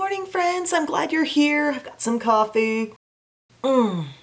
morning, friends. I'm glad you're here. I've got some coffee.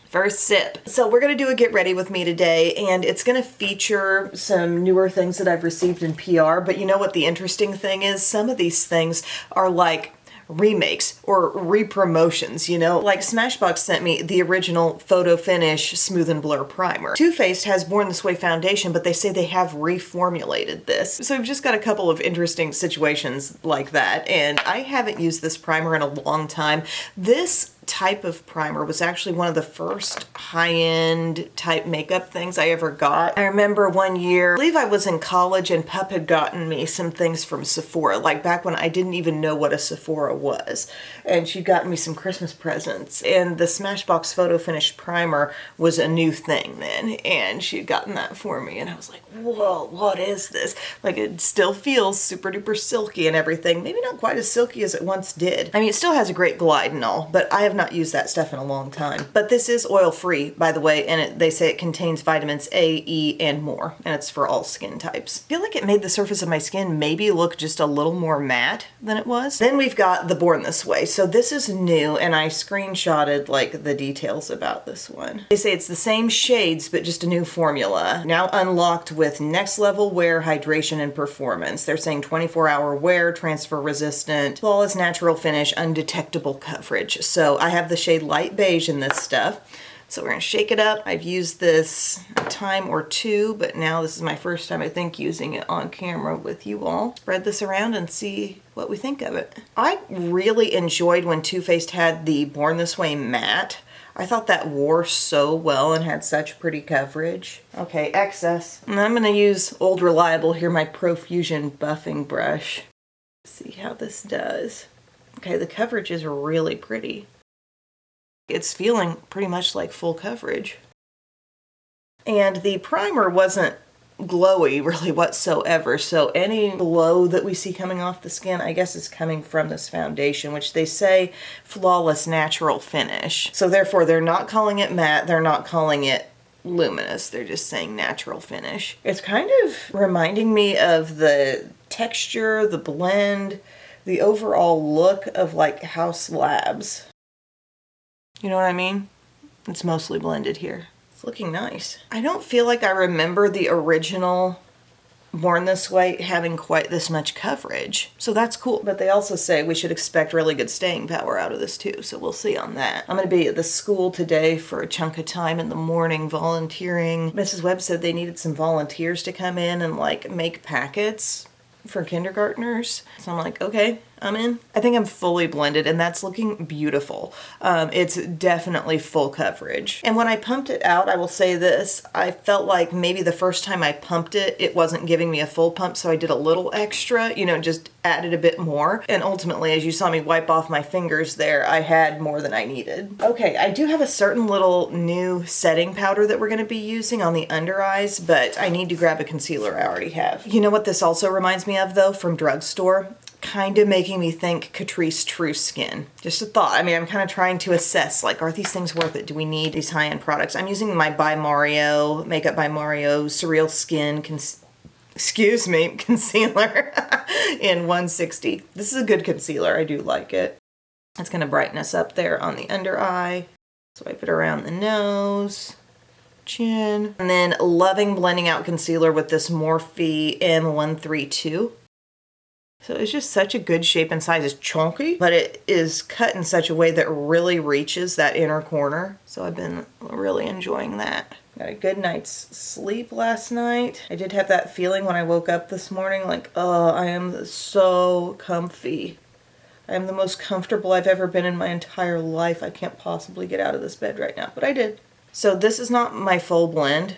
First sip. So we're going to do a get ready with me today, and it's going to feature some newer things that I've received in PR. But you know what the interesting thing is? Some of these things are like remakes or re-promotions, you know? Like Smashbox sent me the original Photo Finish Smooth and Blur Primer. Too Faced has Born This Way foundation, but they say they have reformulated this. So we've just got a couple of interesting situations like that, and I haven't used this primer in a long time. This type of primer was actually one of the first high-end type makeup things I ever got. I remember one year, I believe I was in college, and Pup had gotten me some things from Sephora, like back when I didn't even know what a Sephora was. And she'd gotten me some Christmas presents, and the Smashbox Photo Finish Primer was a new thing then, and she'd gotten that for me, and I was like, whoa, what is this? Like, it still feels super duper silky and everything. Maybe not quite as silky as it once did. I mean, it still has a great glide and all, but I have not used that stuff in a long time. But this is oil-free, by the way, and they say it contains vitamins A, E, and more, and it's for all skin types. I feel like it made the surface of my skin maybe look just a little more matte than it was. Then we've got the Born This Way. So this is new, and I screenshotted like the details about this one. They say it's the same shades, but just a new formula. Now unlocked with next level wear, hydration, and performance. They're saying 24-hour wear, transfer resistant, flawless natural finish, undetectable coverage. So I have the shade light beige in this stuff. So we're gonna shake it up. I've used this a time or two, but now this is my first time, I think, using it on camera with you all. Spread this around and see what we think of it. I really enjoyed when Too Faced had the Born This Way matte. I thought that wore so well and had such pretty coverage. Okay, excess. And I'm gonna use Old Reliable here, my Profusion buffing brush. See how this does. Okay, the coverage is really pretty. It's feeling pretty much like full coverage. And the primer wasn't glowy really whatsoever, so any glow that we see coming off the skin, I guess, is coming from this foundation, which they say flawless natural finish. So therefore, they're not calling it matte, they're not calling it luminous, they're just saying natural finish. It's kind of reminding me of the texture, the blend, the overall look of like House Labs. You know what I mean? It's mostly blended here. It's looking nice. I don't feel like I remember the original Born This Way having quite this much coverage. So that's cool. But they also say we should expect really good staying power out of this too. So we'll see on that. I'm going to be at the school today for a chunk of time in the morning volunteering. Mrs. Webb said they needed some volunteers to come in and like make packets for kindergartners. So I'm like, okay, I'm in. I think I'm fully blended, and that's looking beautiful. It's definitely full coverage. And when I pumped it out, I will say this, I felt like maybe the first time I pumped it, it wasn't giving me a full pump, so I did a little extra, you know, just added a bit more. And ultimately, as you saw me wipe off my fingers there, I had more than I needed. Okay, I do have a certain little new setting powder that we're gonna be using on the under eyes, but I need to grab a concealer I already have. You know what this also reminds me of though, from drugstore? Kind of making me think Catrice True Skin. Just a thought. I mean, I'm kind of trying to assess, like, are these things worth it? Do we need these high-end products? I'm using my by Mario, Makeup by Mario Surreal Skin concealer in 160. This is a good concealer. I do like it. It's going to brighten us up there on the under eye. Swipe it around the nose, chin. And then loving blending out concealer with this Morphe M132. So it's just such a good shape and size. It's chunky, but it is cut in such a way that really reaches that inner corner. So I've been really enjoying that. Got a good night's sleep last night. I did have that feeling when I woke up this morning, like, oh, I am so comfy. I am the most comfortable I've ever been in my entire life. I can't possibly get out of this bed right now, but I did. So this is not my full blend.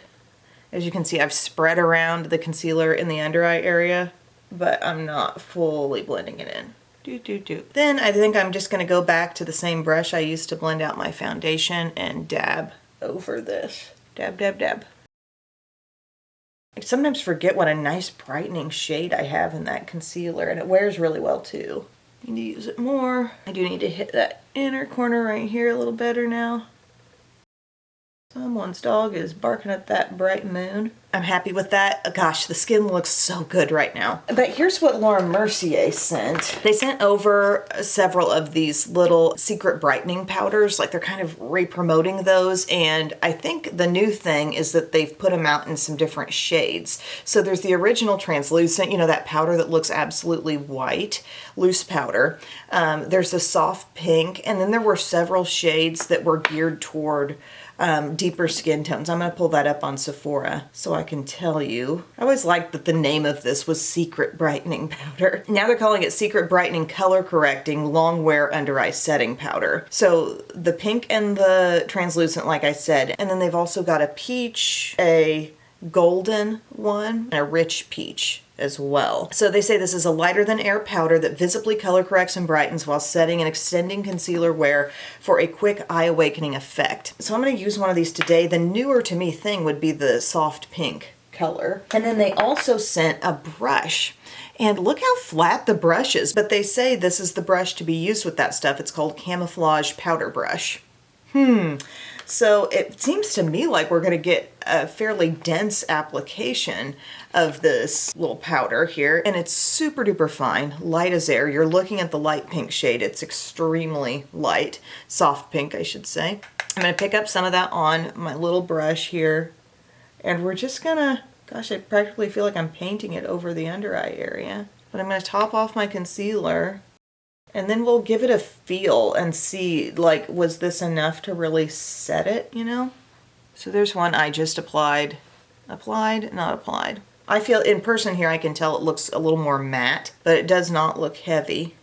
As you can see, I've spread around the concealer in the under eye area, but I'm not fully blending it in. Then I think I'm just going to go back to the same brush I used to blend out my foundation and dab over this. Dab, dab, dab. I sometimes forget what a nice brightening shade I have in that concealer, and it wears really well too. I need to use it more. I do need to hit that inner corner right here a little better now. Someone's dog is barking at that bright moon. I'm happy with that. Gosh, the skin looks so good right now. But here's what Laura Mercier sent. They sent over several of these little secret brightening powders. Like they're kind of re-promoting those. And I think the new thing is that they've put them out in some different shades. So there's the original translucent, you know, that powder that looks absolutely white, loose powder. There's a soft pink. And then there were several shades that were geared toward deeper skin tones. I'm going to pull that up on Sephora so I can tell you. I always liked that the name of this was Secret Brightening Powder. Now they're calling it Secret Brightening Color Correcting Long Wear Under Eye Setting Powder. So the pink and the translucent, like I said, and then they've also got a peach, a golden one, and a rich peach as well. So they say this is a lighter than air powder that visibly color corrects and brightens while setting and extending concealer wear for a quick eye awakening effect. So I'm going to use one of these today. The newer to me thing would be the soft pink color. And then they also sent a brush. And look how flat the brush is. But they say this is the brush to be used with that stuff. It's called Camouflage Powder Brush. So it seems to me like we're going to get a fairly dense application of this little powder here. And it's super duper fine, light as air. You're looking at the light pink shade. It's extremely light, soft pink, I should say. I'm going to pick up some of that on my little brush here. And we're just going to, gosh, I practically feel like I'm painting it over the under eye area. But I'm going to top off my concealer. And then we'll give it a feel and see, like, was this enough to really set it, you know? So there's one I just applied. Applied, not applied. I feel in person here I can tell it looks a little more matte, but it does not look heavy.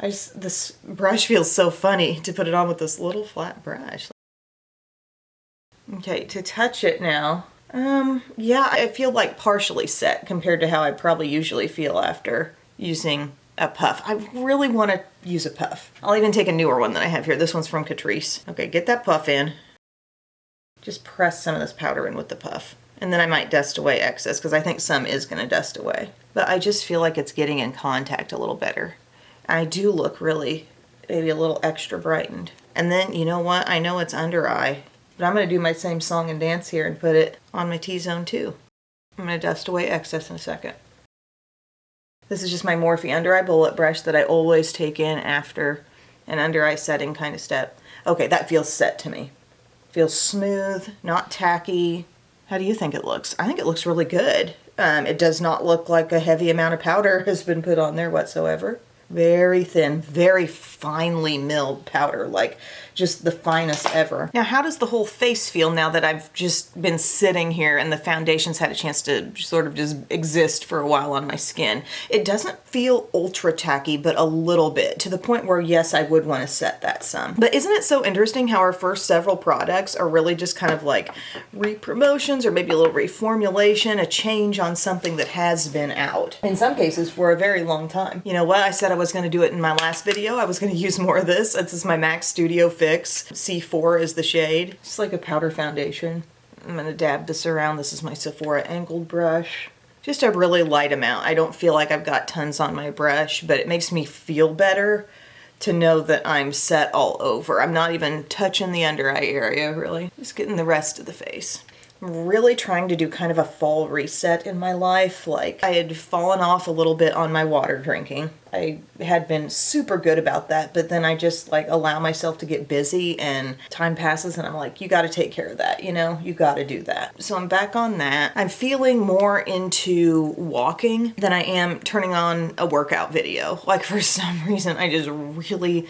This brush feels so funny to put it on with this little flat brush. Okay, to touch it now. Yeah, I feel like partially set compared to how I probably usually feel after using a puff. I really want to use a puff. I'll even take a newer one that I have here. This one's from Catrice. Okay, get that puff in. Just press some of this powder in with the puff. And then I might dust away excess because I think some is going to dust away. But I just feel like it's getting in contact a little better. I do look really, maybe a little extra brightened. And then, you know what? I know it's under eye, but I'm going to do my same song and dance here and put it on my T-zone too. I'm going to dust away excess in a second. This is just my Morphe under eye bullet brush that I always take in after an under eye setting kind of step. Okay, that feels set to me. Feels smooth, not tacky. How do you think it looks? I think it looks really good. It does not look like a heavy amount of powder has been put on there whatsoever. Very thin, very finely milled powder, like just the finest ever. Now, how does the whole face feel now that I've just been sitting here and the foundation's had a chance to sort of just exist for a while on my skin? It doesn't feel ultra tacky, but a little bit, to the point where, yes, I would want to set that some. But isn't it so interesting how our first several products are really just kind of like re-promotions or maybe a little reformulation, a change on something that has been out, in some cases for a very long time. You know what? I said I was going to do it in my last video. I was going to use more of this. This is my MAC Studio Fix. C4 is the shade. It's like a powder foundation. I'm going to dab this around. This is my Sephora angled brush. Just a really light amount. I don't feel like I've got tons on my brush, but it makes me feel better to know that I'm set all over. I'm not even touching the under eye area, really. Just getting the rest of the face. I'm really trying to do kind of a fall reset in my life. Like, I had fallen off a little bit on my water drinking. I had been super good about that, but then I just like allow myself to get busy and time passes and I'm like, you got to take care of that, you know, you got to do that. So I'm back on that. I'm feeling more into walking than I am turning on a workout video. Like, for some reason, I just really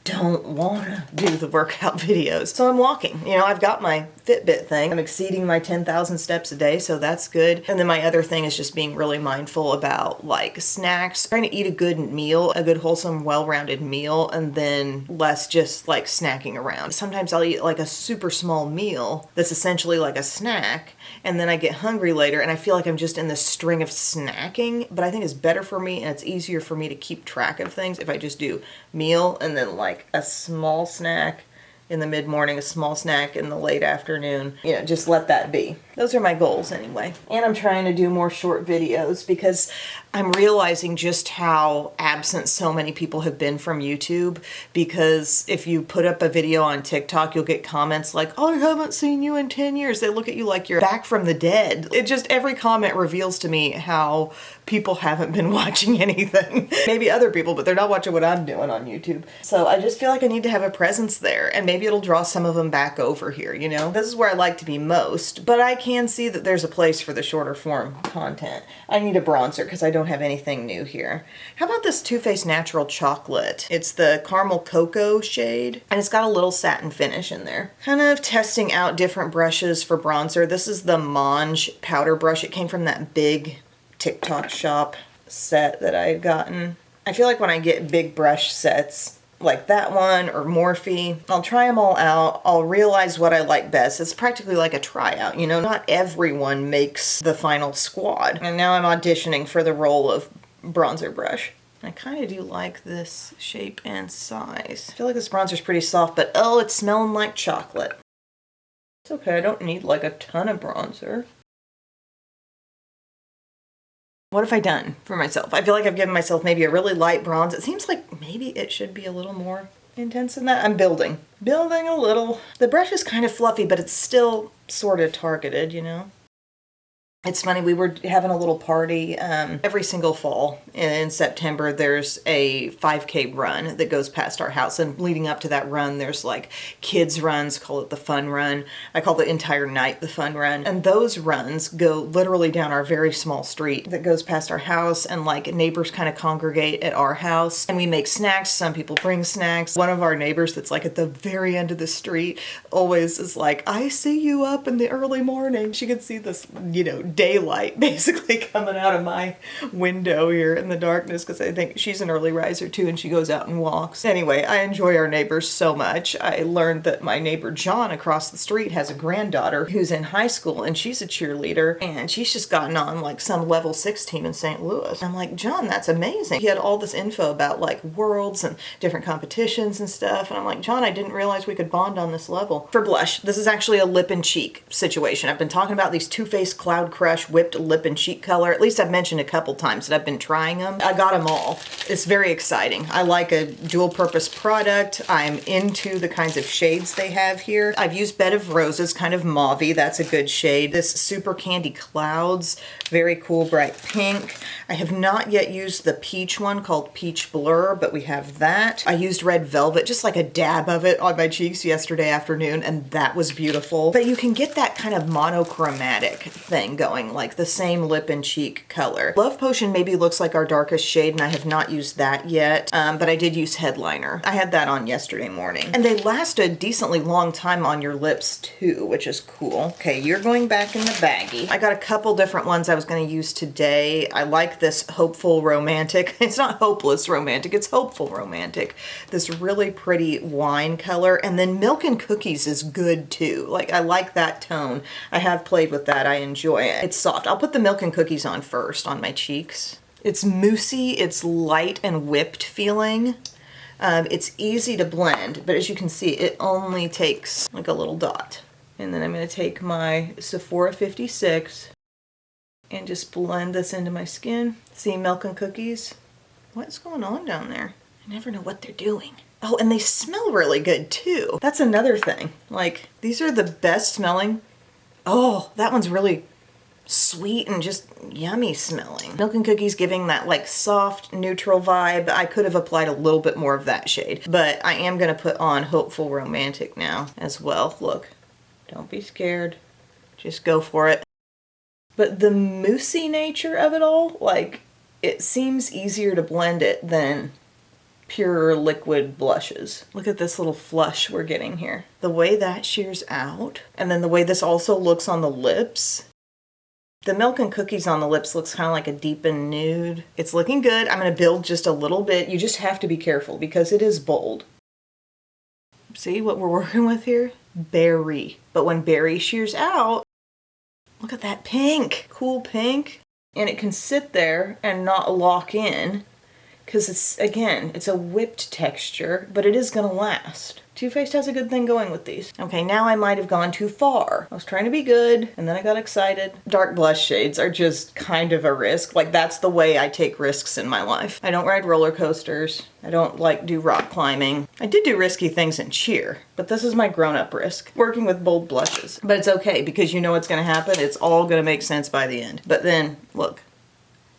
don't want to do the workout videos. So I'm walking. You know, I've got my Fitbit thing. I'm exceeding my 10,000 steps a day, so that's good. And then my other thing is just being really mindful about like snacks, trying to eat a good meal, a good wholesome, well-rounded meal, and then less just like snacking around. Sometimes I'll eat like a super small meal that's essentially like a snack, and then I get hungry later and I feel like I'm just in this string of snacking, but I think it's better for me and it's easier for me to keep track of things if I just do meal and then like a small snack in the mid-morning, a small snack in the late afternoon. You know, just let that be. Those are my goals anyway. And I'm trying to do more short videos because I'm realizing just how absent so many people have been from YouTube, because if you put up a video on TikTok, you'll get comments like, oh, I haven't seen you in 10 years. They look at you like you're back from the dead. It just, every comment reveals to me how people haven't been watching anything. Maybe other people, but they're not watching what I'm doing on YouTube. So I just feel like I need to have a presence there, and maybe it'll draw some of them back over here, you know? This is where I like to be most, but I can see that there's a place for the shorter form content. I need a bronzer because I don't have anything new here. How about this Too Faced Natural Chocolate? It's the Caramel Cocoa shade, and it's got a little satin finish in there. Kind of testing out different brushes for bronzer. This is the Maange powder brush. It came from that big TikTok shop set that I had gotten. I feel like when I get big brush sets like that one or Morphe, I'll try them all out. I'll realize what I like best. It's practically like a tryout, you know? Not everyone makes the final squad. And now I'm auditioning for the role of bronzer brush. I kind of do like this shape and size. I feel like this bronzer's pretty soft, but oh, it's smelling like chocolate. It's okay, I don't need like a ton of bronzer. What have I done for myself? I feel like I've given myself maybe a really light bronze. It seems like maybe it should be a little more intense than that. I'm building a little. The brush is kind of fluffy, but it's still sort of targeted, you know? It's funny, we were having a little party every single fall in September. There's a 5K run that goes past our house, and leading up to that run there's like kids runs, call it the fun run. I call the entire night the fun run, and those runs go literally down our very small street that goes past our house, and like neighbors kind of congregate at our house, and we make snacks. Some people bring snacks. One of our neighbors that's like at the very end of the street always is like, I see you up in the early morning. She could see this, you know, daylight basically coming out of my window here in the darkness, because I think she's an early riser too, and she goes out and walks. Anyway, I enjoy our neighbors so much. I learned that my neighbor John across the street has a granddaughter who's in high school, and she's a cheerleader, and she's just gotten on like some level 6 team in St. Louis. I'm like, John, that's amazing. He had all this info about like worlds and different competitions and stuff, and I'm like, John, I didn't realize we could bond on this level. For blush, this is actually a lip and cheek situation. I've been talking about these Too Faced Cloud Crush whipped lip and cheek color. At least I've mentioned a couple times that I've been trying them. I got them all. It's very exciting. I like a dual purpose product. I'm into the kinds of shades they have here. I've used Bed of Roses, kind of mauvey. That's a good shade. This Super Candy Clouds, very cool bright pink. I have not yet used the peach one called Peach Blur, but we have that. I used Red Velvet, just like a dab of it on my cheeks yesterday afternoon, and that was beautiful. But you can get that kind of monochromatic thing going, like the same lip and cheek color. Love Potion maybe looks like our darkest shade, and I have not used that yet, but I did use Headliner. I had that on yesterday morning. And they last a decently long time on your lips too, which is cool. Okay, you're going back in the baggie. I got a couple different ones I was going to use today. I like this Hopeful Romantic. It's not hopeless romantic, it's hopeful romantic. This really pretty wine color. And then Milk and Cookies is good too. Like, I like that tone. I have played with that. I enjoy it. It's soft. I'll put the Milk and Cookies on first on my cheeks. It's moussey, it's light and whipped feeling. It's easy to blend, but as you can see, it only takes like a little dot. And then I'm going to take my Sephora 56 and just blend this into my skin. See, Milk and Cookies? What's going on down there? I never know what they're doing. Oh, and they smell really good too. That's another thing. Like, these are the best smelling. Oh, that one's really sweet and just yummy smelling. Milk and Cookies giving that like soft, neutral vibe. I could have applied a little bit more of that shade, but I am gonna put on Hopeful Romantic now as well. Look, don't be scared. Just go for it. But the moussey nature of it all, like, it seems easier to blend it than pure liquid blushes. Look at this little flush we're getting here. The way that shears out, and then the way this also looks on the lips. The Milk and Cookies on the lips looks kind of like a deepened nude. It's looking good. I'm going to build just a little bit. You just have to be careful because it is bold. See what we're working with here? Berry. But when berry shears out, look at that pink. Cool pink. And it can sit there and not lock in because it's, again, it's a whipped texture, but it is gonna last. Too Faced has a good thing going with these. Okay, now I might have gone too far. I was trying to be good, and then I got excited. Dark blush shades are just kind of a risk. Like, that's the way I take risks in my life. I don't ride roller coasters. I don't like do rock climbing. I did do risky things in cheer, but this is my grown-up risk. Working with bold blushes. But it's okay, because you know what's gonna happen. It's all gonna make sense by the end. But then, look.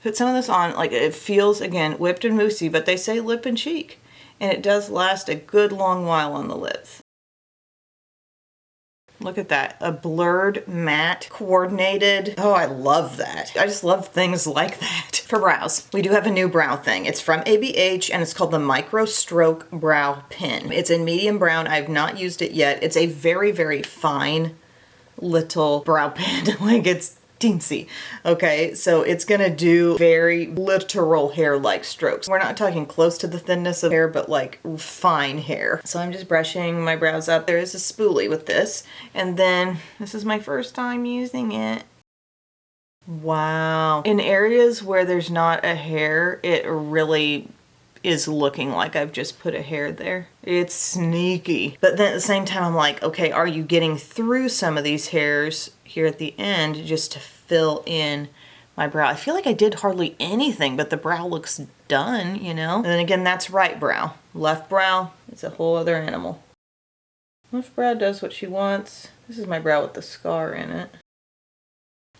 Put some of this on, like it feels, again, whipped and moussey, but they say lip and cheek. And it does last a good long while on the lips. Look at that, a blurred, matte, coordinated. Oh, I love that. I just love things like that. For brows, we do have a new brow thing. It's from ABH and it's called the Micro Stroke Brow Pen. It's in medium brown. I've not used it yet. It's a very, very fine little brow pen. Like, it's teensy. Okay, so it's gonna do very literal hair-like strokes. We're not talking close to the thinness of hair, but like fine hair. So I'm just brushing my brows up. There is a spoolie with this, and then this is my first time using it. Wow. In areas where there's not a hair, it really is looking like I've just put a hair there. It's sneaky. But then at the same time, I'm like, okay, are you getting through some of these hairs here at the end just to fill in my brow? I feel like I did hardly anything, but the brow looks done, you know? And then again, that's right brow. Left brow, it's a whole other animal. Left brow does what she wants. This is my brow with the scar in it.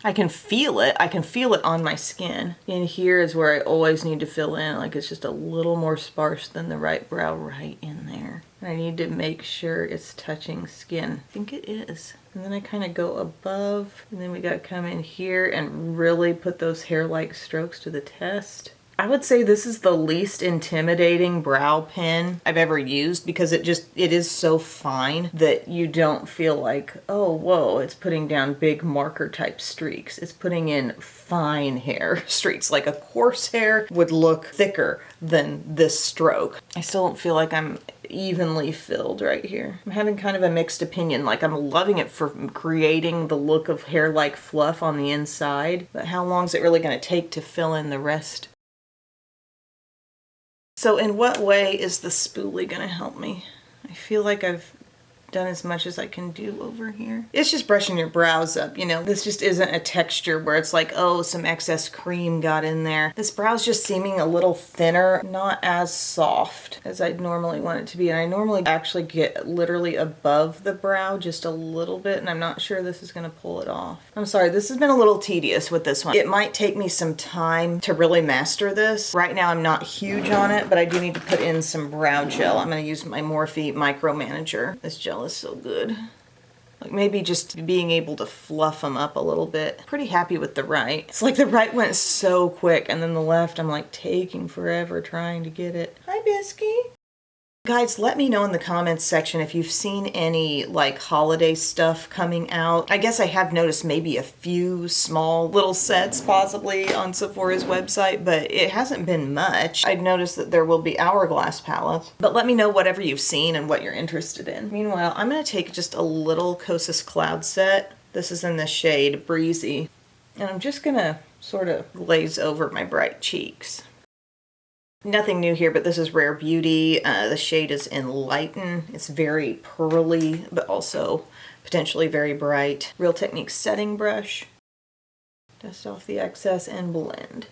I can feel it. I can feel it on my skin. In here is where I always need to fill in. Like, it's just a little more sparse than the right brow right in there. And I need to make sure it's touching skin. I think it is. And then I kind of go above, and then we got to come in here and really put those hair-like strokes to the test. I would say this is the least intimidating brow pen I've ever used, because it is so fine that you don't feel like, oh, whoa, it's putting down big marker type streaks. It's putting in fine hair streaks. Like a coarse hair would look thicker than this stroke. I still don't feel like I'm evenly filled right here. I'm having kind of a mixed opinion. Like, I'm loving it for creating the look of hair-like fluff on the inside, but how long is it really going to take to fill in the rest? So in what way is the spoolie gonna help me? I feel like I've done as much as I can do over here. It's just brushing your brows up, you know. This just isn't a texture where it's like, oh, some excess cream got in there. This brow's just seeming a little thinner, not as soft as I'd normally want it to be. And I normally actually get literally above the brow just a little bit, and I'm not sure this is gonna pull it off. I'm sorry, this has been a little tedious with this one. It might take me some time to really master this. Right now I'm not huge on it, but I do need to put in some brow gel. I'm gonna use my Morphe Micro Manager. This gel is so good. Like, maybe just being able to fluff them up a little bit. Pretty happy with the right. It's like the right went so quick, and then the left I'm like taking forever trying to get it. Hi, Bisky. Guys, let me know in the comments section if you've seen any like holiday stuff coming out. I guess I have noticed maybe a few small little sets possibly on Sephora's website, but it hasn't been much. I'd noticed that there will be hourglass palettes, but let me know whatever you've seen and what you're interested in. Meanwhile, I'm gonna take just a little Kosas Cloud set. This is in the shade Breezy, and I'm just gonna sort of glaze over my bright cheeks. Nothing new here, but this is Rare Beauty. The shade is Enlighten. It's very pearly, but also potentially very bright. Real Technique setting brush. Dust off the excess and blend.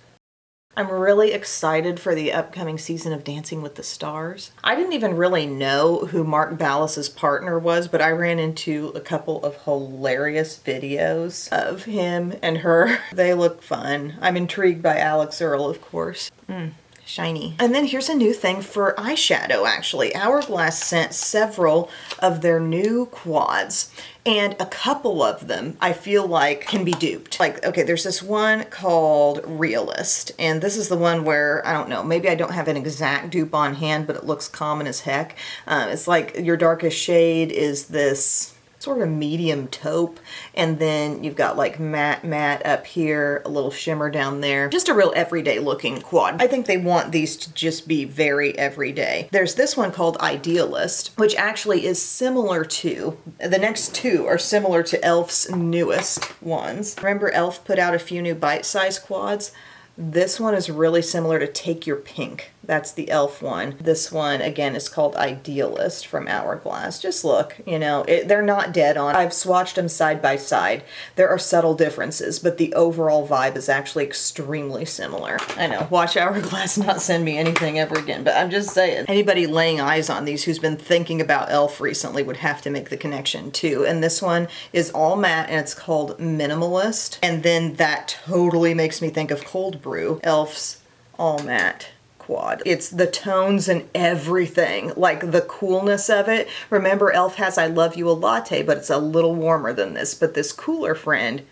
I'm really excited for the upcoming season of Dancing with the Stars. I didn't even really know who Mark Ballas's partner was, but I ran into a couple of hilarious videos of him and her. They look fun. I'm intrigued by Alex Earl, of course. Shiny. And then here's a new thing for eyeshadow, actually. Hourglass sent several of their new quads, and a couple of them I feel like can be duped. Like, okay, there's this one called Realist, and this is the one where, I don't know, maybe I don't have an exact dupe on hand, but it looks common as heck. It's like your darkest shade is this sort of medium taupe, and then you've got like matte up here, a little shimmer down there. Just a real everyday looking quad. I think they want these to just be very everyday. There's this one called Idealist, which actually is similar to, the next two are similar to e.l.f.'s newest ones. Remember e.l.f. put out a few new bite-sized quads? This one is really similar to Take Your Pink. That's the e.l.f. one. This one, again, is called Idealist from Hourglass. Just look, you know, they're not dead on. I've swatched them side by side. There are subtle differences, but the overall vibe is actually extremely similar. I know, watch Hourglass not send me anything ever again, but I'm just saying, anybody laying eyes on these who's been thinking about e.l.f. recently would have to make the connection too. And this one is all matte and it's called Minimalist. And then that totally makes me think of Cold Brew, e.l.f.'s all matte quad. It's the tones and everything, like the coolness of it. Remember, e.l.f. has I Love You a Latte, but it's a little warmer than this. But this cooler friend,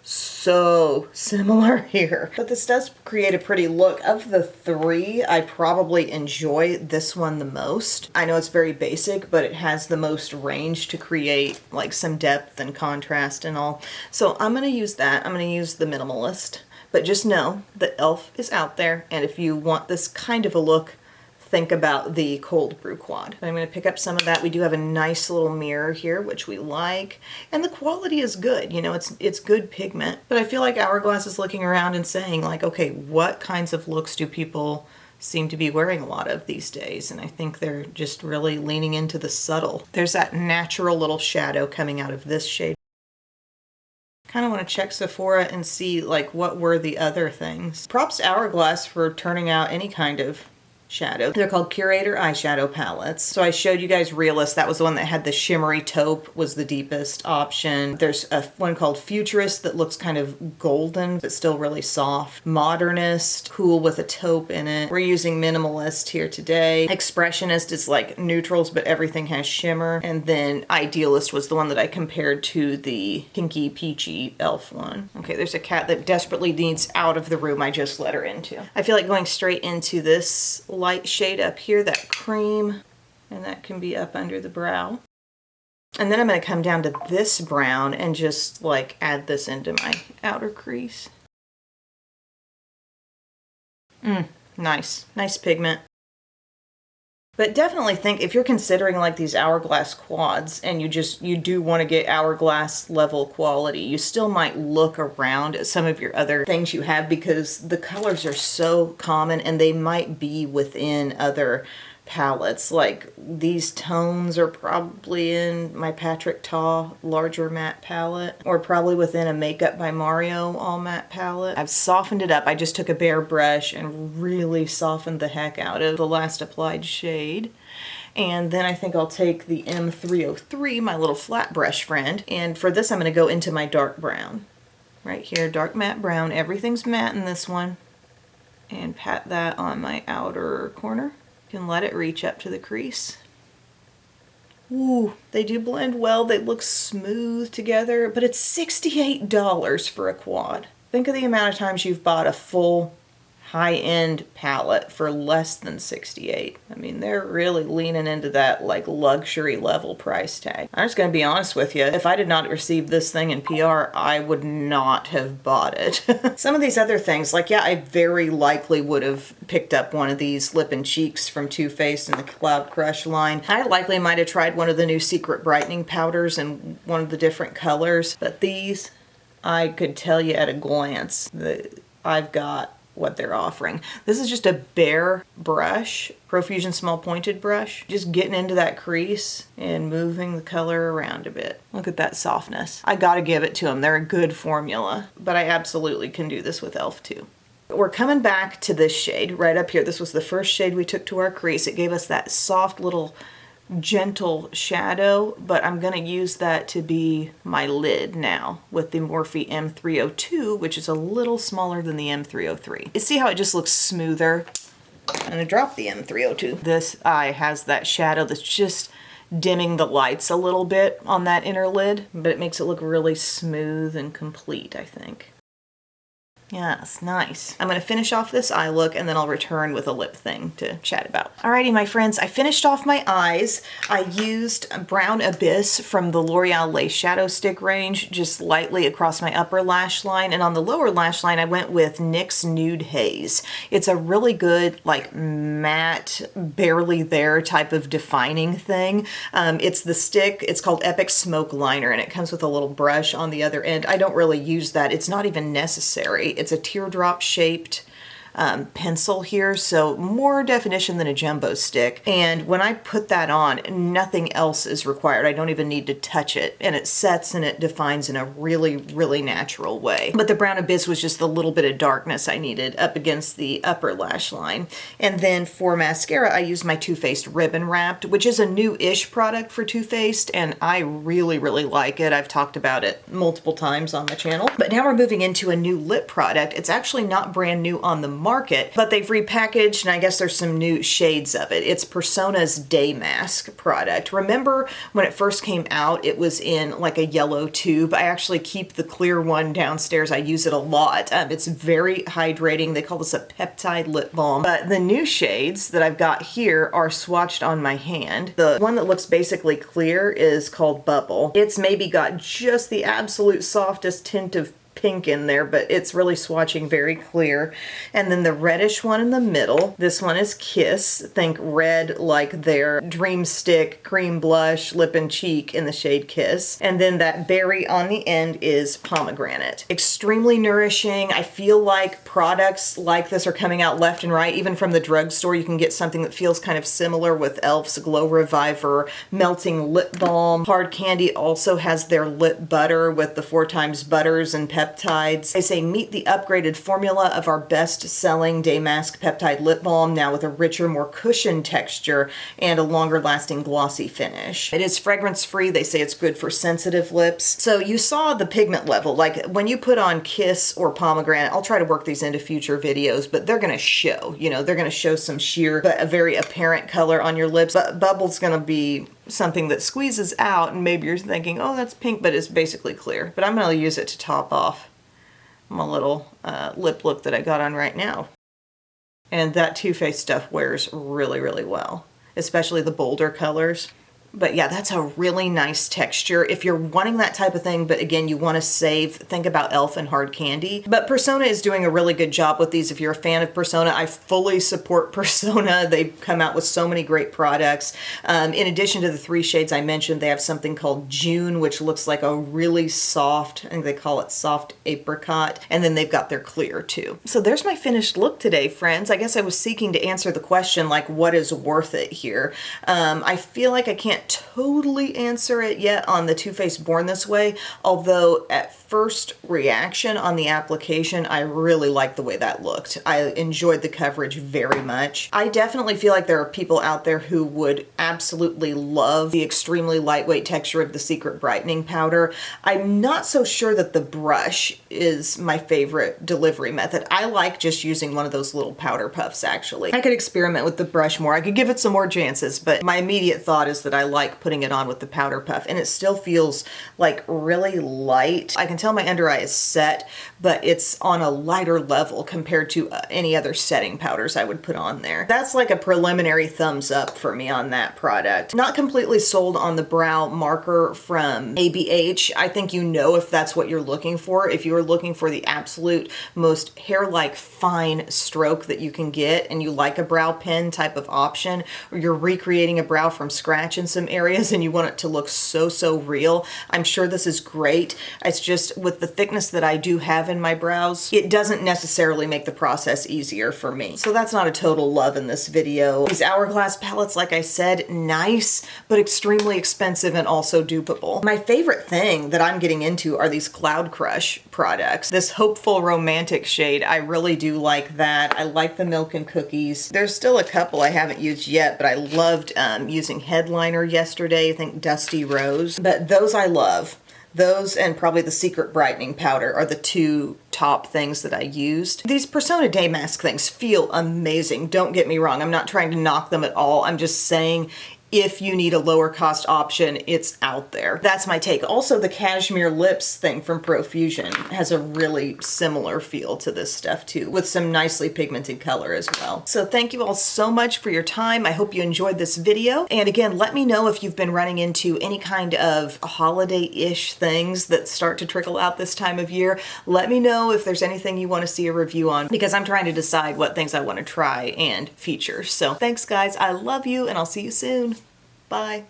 so similar here. But this does create a pretty look. Of the three, I probably enjoy this one the most. I know it's very basic, but it has the most range to create like some depth and contrast and all. So I'm gonna use that. I'm gonna use the Minimalist. But just know that e.l.f. is out there, and if you want this kind of a look, think about the Cold Brew quad. I'm going to pick up some of that. We do have a nice little mirror here, which we like, and the quality is good. You know, it's good pigment. But I feel like Hourglass is looking around and saying, like, okay, what kinds of looks do people seem to be wearing a lot of these days? And I think they're just really leaning into the subtle. There's that natural little shadow coming out of this shade. Kind of want to check Sephora and see like what were the other things. Props to Hourglass for turning out any kind of shadow. They're called Curator eyeshadow palettes. So I showed you guys Realist. That was the one that had the shimmery taupe, was the deepest option. There's a one called Futurist that looks kind of golden but still really soft. Modernist, cool with a taupe in it. We're using Minimalist here today. Expressionist is like neutrals but everything has shimmer. And then Idealist was the one that I compared to the pinky peachy e.l.f. one. Okay, there's a cat that desperately needs out of the room I just let her into. I feel like going straight into this light shade up here, that cream, and that can be up under the brow. And then I'm going to come down to this brown and just like add this into my outer crease. Nice pigment. But definitely think, if you're considering like these Hourglass quads and you do want to get Hourglass level quality, you still might look around at some of your other things you have, because the colors are so common and they might be within other palettes. Like these tones are probably in my Patrick Ta larger matte palette, or probably within a Makeup by Mario all matte palette. I've softened it up. I just took a bare brush and really softened the heck out of the last applied shade. And then I think I'll take the M303, my little flat brush friend, and for this I'm going to go into my dark brown. Right here, dark matte brown. Everything's matte in this one. And pat that on my outer corner. Can let it reach up to the crease. Ooh, they do blend well. They look smooth together, but it's $68 for a quad. Think of the amount of times you've bought a full high-end palette for less than $68. I mean, they're really leaning into that like luxury level price tag. I'm just gonna be honest with you. If I did not receive this thing in PR, I would not have bought it. Some of these other things, like, yeah, I very likely would have picked up one of these Lip and Cheeks from Too Faced in the Cloud Crush line. I likely might have tried one of the new Secret Brightening powders in one of the different colors, but these, I could tell you at a glance that I've got what they're offering. This is just a bare brush, Profusion small pointed brush, just getting into that crease and moving the color around a bit. Look at that softness. I gotta give it to them. They're a good formula, but I absolutely can do this with e.l.f. too. We're coming back to this shade right up here. This was the first shade we took to our crease. It gave us that soft little gentle shadow, but I'm going to use that to be my lid now with the Morphe M302, which is a little smaller than the M303. You see how it just looks smoother? I'm going to drop the M302. This eye has that shadow that's just dimming the lights a little bit on that inner lid, but it makes it look really smooth and complete, I think. Yes, nice. I'm going to finish off this eye look and then I'll return with a lip thing to chat about. Alrighty, my friends, I finished off my eyes. I used Brown Abyss from the L'Oreal Lace Shadow Stick range just lightly across my upper lash line, and on the lower lash line I went with NYX Nude Haze. It's a really good like matte, barely there type of defining thing. It's the stick, it's called Epic Smoke Liner, and it comes with a little brush on the other end. I don't really use that. It's not even necessary. It's a teardrop shaped pencil here, so more definition than a jumbo stick. And when I put that on, nothing else is required. I don't even need to touch it, and it sets and it defines in a really, really natural way. But the Brown Abyss was just the little bit of darkness I needed up against the upper lash line. And then for mascara, I used my Too Faced Ribbon Wrapped, which is a new-ish product for Too Faced, and I really, really like it. I've talked about it multiple times on the channel. But now we're moving into a new lip product. It's actually not brand new on the market, but they've repackaged, and I guess there's some new shades of it. It's Persona's Day Mask product. Remember when it first came out, it was in like a yellow tube. I actually keep the clear one downstairs. I use it a lot. It's very hydrating. They call this a peptide lip balm. But the new shades that I've got here are swatched on my hand. The one that looks basically clear is called Bubble. It's maybe got just the absolute softest tint of pink in there, but it's really swatching very clear. And then the reddish one in the middle, this one is Kiss. Think red like their Dream Stick Cream Blush Lip and Cheek in the shade Kiss. And then that berry on the end is Pomegranate. Extremely nourishing. I feel like products like this are coming out left and right. Even from the drugstore, you can get something that feels kind of similar with e.l.f.'s Glow Reviver Melting Lip Balm. Hard Candy also has their lip butter with the 4x butters and peptides. They say meet the upgraded formula of our best-selling Day Mask Peptide Lip Balm, now with a richer, more cushioned texture and a longer-lasting glossy finish. It is fragrance-free. They say it's good for sensitive lips. So you saw the pigment level. Like when you put on Kiss or Pomegranate, I'll try to work these into future videos, but they're going to show, you know, they're going to show some sheer but a very apparent color on your lips. But Bubble's going to be something that squeezes out, and maybe you're thinking, oh, that's pink, but it's basically clear. But I'm going to use it to top off my little lip look that I got on right now. And that Too Faced stuff wears really, really well, especially the bolder colors. But yeah, that's a really nice texture. If you're wanting that type of thing, but again, you want to save, think about e.l.f. and Hard Candy. But Persona is doing a really good job with these. If you're a fan of Persona, I fully support Persona. They've come out with so many great products. In addition to the 3 shades I mentioned, they have something called June, which looks like a really soft, I think they call it soft apricot. And then they've got their clear too. So there's my finished look today, friends. I guess I was seeking to answer the question, like, what is worth it here? I feel like I can't totally answer it yet on the Too Faced Born This Way, although at first reaction on the application, I really liked the way that looked. I enjoyed the coverage very much. I definitely feel like there are people out there who would absolutely love the extremely lightweight texture of the Secret Brightening Powder. I'm not so sure that the brush is my favorite delivery method. I like just using one of those little powder puffs, actually. I could experiment with the brush more. I could give it some more chances, but my immediate thought is that I like putting it on with the powder puff, and it still feels like really light. I can tell my under eye is set, but it's on a lighter level compared to any other setting powders I would put on there. That's like a preliminary thumbs up for me on that product. Not completely sold on the brow marker from ABH. I think you know if that's what you're looking for. If you're looking for the absolute most hair-like fine stroke that you can get, and you like a brow pen type of option, or you're recreating a brow from scratch in some areas and you want it to look so real, I'm sure this is great. It's just with the thickness that I do have in my brows, it doesn't necessarily make the process easier for me. So that's not a total love in this video. These Hourglass palettes, like I said, nice, but extremely expensive and also dupable. My favorite thing that I'm getting into are these Cloud Crush products. This Hopeful Romantic shade, I really do like that. I like the Milk and Cookies. There's still a couple I haven't used yet, but I loved using Headliner yesterday, I think Dusty Rose. But those I love. Those and probably the Secret Brightening Powder are the 2 top things that I used. These Persona Day Mask things feel amazing. Don't get me wrong. I'm not trying to knock them at all. I'm just saying if you need a lower cost option, it's out there. That's my take. Also, the Cashmere Lips thing from Profusion has a really similar feel to this stuff too, with some nicely pigmented color as well. So thank you all so much for your time. I hope you enjoyed this video. And again, let me know if you've been running into any kind of holiday-ish things that start to trickle out this time of year. Let me know if there's anything you want to see a review on, because I'm trying to decide what things I want to try and feature. So thanks guys, I love you, and I'll see you soon. Bye.